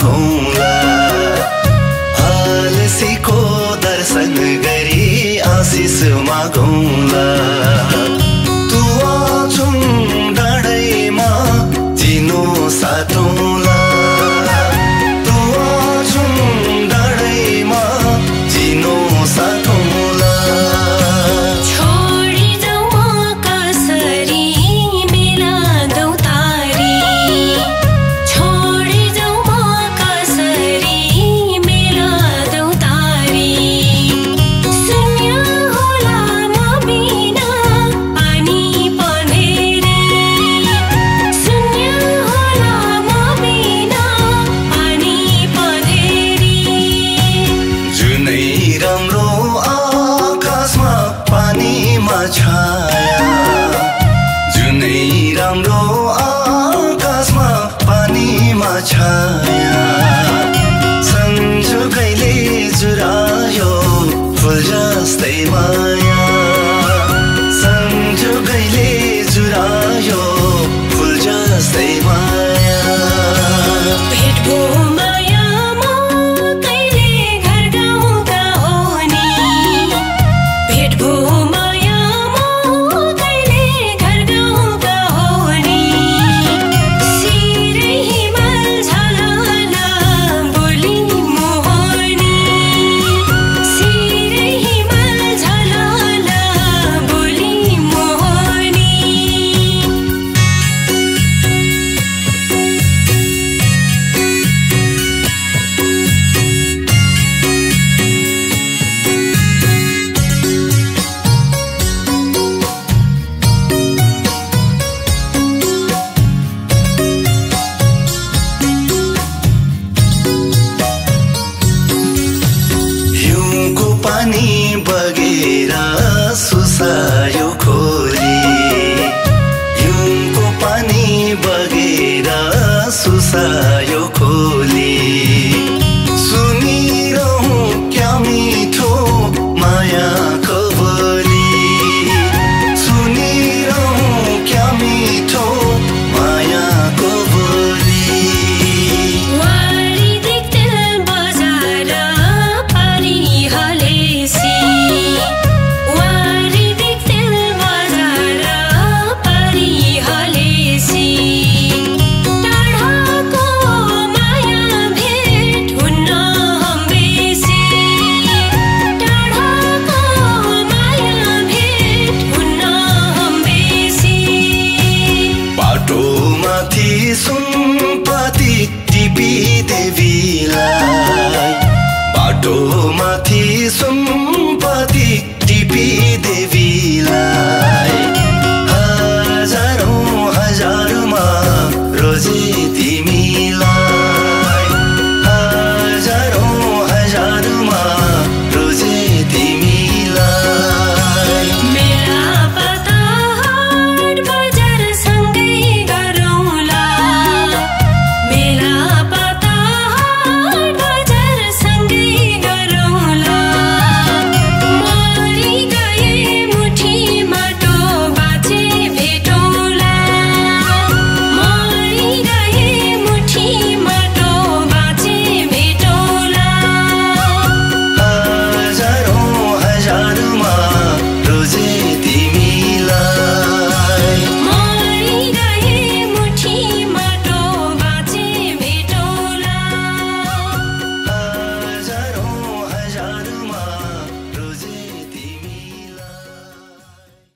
मागौँला हालसीको दर्शन गरी आशिष मागौँला तु आछुम डाँडैमा चिनो साटौँला तु आछुम डाँडैमा चिनो साटौँला छाया जुनै राम्रो आकाशमा पानीमा छाया संजोगैले जुरायो फुल जस्तै माया संजोगैले जुरायो फुल जस्तै माया भेट भो मायामा कहिले घर गाउँका हो नि भेट भो पानी बगेर सुसायो खोली हिउँको पानी बगेर सुसायो खोली सुनिरहँ क्या मिठो मायाको बोली सुनिरहँ क्या मिठो मायाको बोली बाटोमाथि सुनपति टिपी देवीलाई बाटोमाथि सुनपति टिपी देवी